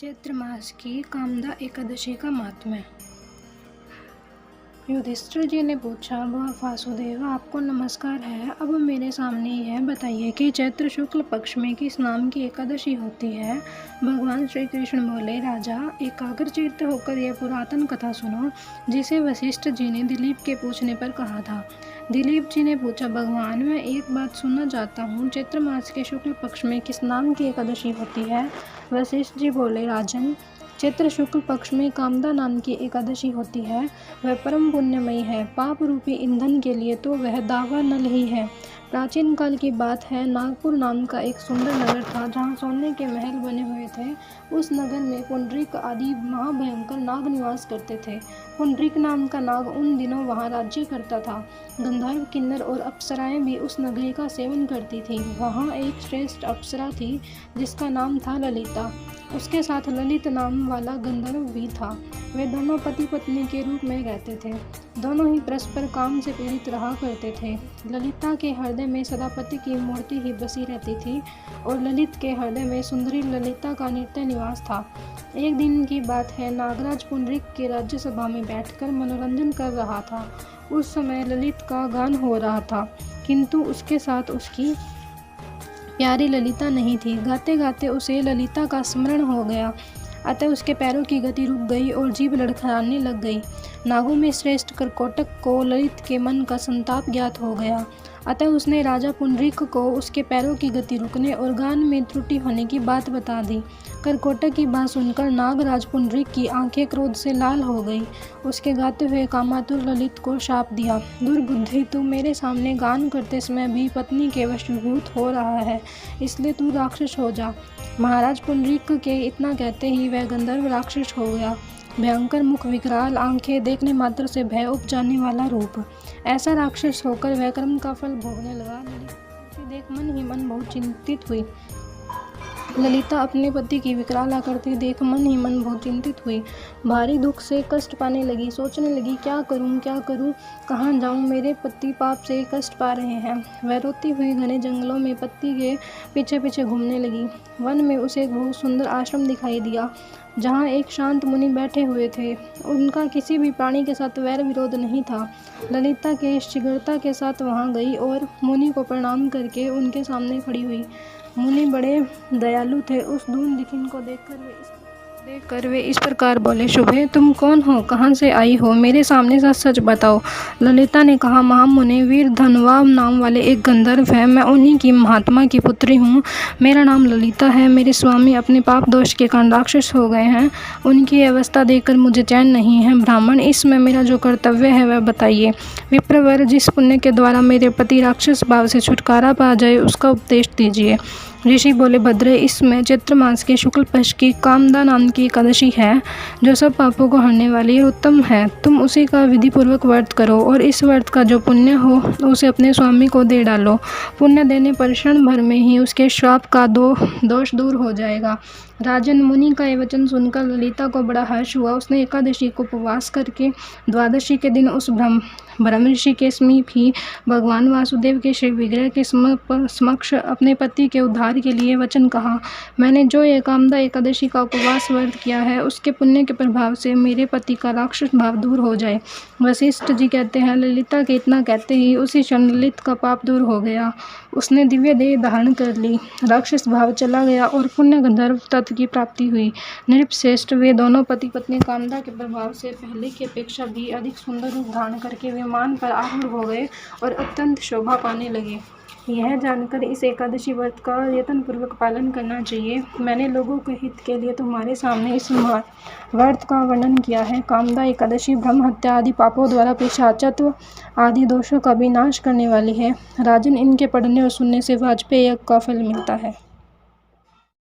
चैत्र मास की कामदा एकादशी का महात्म्य। युधिष्ठिर जी ने पूछा, वह वासुदेव आपको नमस्कार है। अब मेरे सामने यह बताइए कि चैत्र शुक्ल पक्ष में किस नाम की एकादशी होती है। भगवान श्री कृष्ण बोले, राजा एकाग्रचित्त होकर यह पुरातन कथा सुनो, जिसे वशिष्ठ जी ने दिलीप के पूछने पर कहा था। दिलीप जी ने पूछा, भगवान मैं एक बात सुनना चाहता हूँ, चैत्र मास के शुक्ल पक्ष में किस नाम की एकादशी होती है। वशिष्ठ जी बोले, राजन चैत्र शुक्ल पक्ष में कामदा नाम की एकादशी होती है। वह परम पुण्यमयी है। पाप रूपी ईंधन के लिए तो वह दावा नल ही है। प्राचीन काल की बात है, नागपुर नाम का एक सुंदर नगर था, जहाँ सोने के महल बने हुए थे। उस नगर में पुंडरीक आदि महाभयंकर नाग निवास करते थे। पुंडरीक नाम का नाग उन दिनों वहाँ राज्य करता था। गंधर्व, किन्नर और अप्सराएं भी उस नगरी का सेवन करती थी। वहाँ एक श्रेष्ठ अप्सरा थी जिसका नाम था ललिता। उसके साथ ललित नाम वाला गंधर्व भी था। वे दोनों पति पत्नी के रूप में रहते थे। दोनों ही परस्पर काम से पीड़ित रहा करते थे। ललिता के हृदय में सदा पति की मूर्ति ही बसी रहती थी और ललित के हृदय में सुंदरी ललिता का नित्य निवास था। एक दिन की बात है, नागराज पुंडरीक के राज्यसभा में बैठकर मनोरंजन कर रहा था। उस समय ललित का गान हो रहा था, किंतु उसके साथ उसकी प्यारी ललिता नहीं थी। गाते गाते उसे ललिता का स्मरण हो गया, अतः उसके पैरों की गति रुक गई और जीभ लड़खड़ाने लग गई। नागों में श्रेष्ठ करकोटक को ललित के मन का संताप ज्ञात हो गया, अतः उसने राजा पुंडरीक को उसके पैरों की गति रुकने और गान में त्रुटि होने की बात बता दी। करकोटक की बात सुनकर नागराज पुंडरीक की आंखें क्रोध से लाल हो गई। उसके गाते हुए कामातुर ललित को शाप दिया, दुर्बुद्धि, तू मेरे सामने गान करते समय भी पत्नी के वशीभूत हो रहा है, इसलिए तू राक्षस हो जा। महाराज पुंडरीक के इतना कहते ही वह गंधर्व राक्षस हो गया। भयंकर मुख, विकराल आंखें, देखने मात्र से भय उपजाने वाला रूप, ऐसा राक्षस होकर वह कर्म का फल भोगने लगा। ललिता देख मन ही मन बहुत चिंतित हुई। ललिता अपने पति की विकराल आकृति देख मन ही मन बहुत चिंतित हुई। भारी दुख से कष्ट पाने लगी। सोचने लगी, क्या करूं, कहाँ जाऊं, मेरे पति पाप से कष्ट पा रहे हैं। वह रोती हुई घने जंगलों में पति के पीछे पीछे घूमने लगी। वन में उसे एक बहुत सुंदर आश्रम दिखाई दिया, जहाँ एक शांत मुनि बैठे हुए थे। उनका किसी भी प्राणी के साथ वैर विरोध नहीं था। ललिता के शीघ्रता के साथ वहाँ गई और मुनि को प्रणाम करके उनके सामने खड़ी हुई। मुनि बड़े दयालु थे। उस धूल दिखिन को देखकर वे इस प्रकार बोले, शुभे, तुम कौन हो, कहाँ से आई हो, मेरे सामने सच सच बताओ। ललिता ने कहा, महामुनि, वीर धनवा नाम वाले एक गंधर्व है, मैं उन्हीं की महात्मा की पुत्री हूँ। मेरा नाम ललिता है। मेरे स्वामी अपने पाप दोष के कारण राक्षस हो गए हैं। उनकी अवस्था देखकर मुझे चैन नहीं है। ब्राह्मण, इसमें मेरा जो कर्तव्य है वह बताइए। विप्रवर, जिस पुण्य के द्वारा मेरे पति राक्षस भाव से छुटकारा पा जाए उसका उपदेश दीजिए। ऋषि बोले, भद्रे, इसमें चैत्र मास के शुक्ल पक्ष की कामदा नाम की एकादशी है, जो सब पापों को हरने वाली और उत्तम है। तुम उसी का विधि पूर्वक व्रत करो और इस व्रत का जो पुण्य हो उसे अपने स्वामी को दे डालो। पुण्य देने पर क्षण भर में ही उसके श्राप का दोष दूर हो जाएगा। राजन, मुनि का ये वचन सुनकर ललिता को बड़ा हर्ष हुआ। उसने एकादशी को उपवास करके द्वादशी के दिन उस ब्रह्म ऋषि के समीप ही भगवान वासुदेव के श्री विग्रह के समक्ष अपने पति के उद्धार के लिए वचन कहा। मैंने जो ये कामदा एकादशी का उपवास व्रत किया है, उसके पुण्य के प्रभाव से मेरे पति का राक्षस भाव दूर हो जाए। वशिष्ठ जी कहते हैं, ललिता के इतना कहते ही उसी क्षण ललित का पाप दूर हो गया। उसने दिव्य देह धारण कर ली, राक्षस भाव चला गया और पुण्य गंधर्व तत्व की प्राप्ति हुई। नृपश्रेष्ठ, वे दोनों पति पत्नी कामदा के प्रभाव से पहले की अपेक्षा भी अधिक सुंदर रूप धारण करके विमान पर आरूढ़ हो गए और अत्यंत शोभा पाने लगे। यह जानकर इस एकादशी व्रत का यत्नपूर्वक पालन करना चाहिए। मैंने लोगों के हित के लिए तुम्हारे सामने इस व्रत का वर्णन किया है। कामदा एकादशी ब्रह्म हत्या आदि पापों द्वारा पिशाचत्व आदि दोषों का भी नाश करने वाली है। राजन, इनके पढ़ने और सुनने से वाजपेय यज्ञ का फल मिलता है।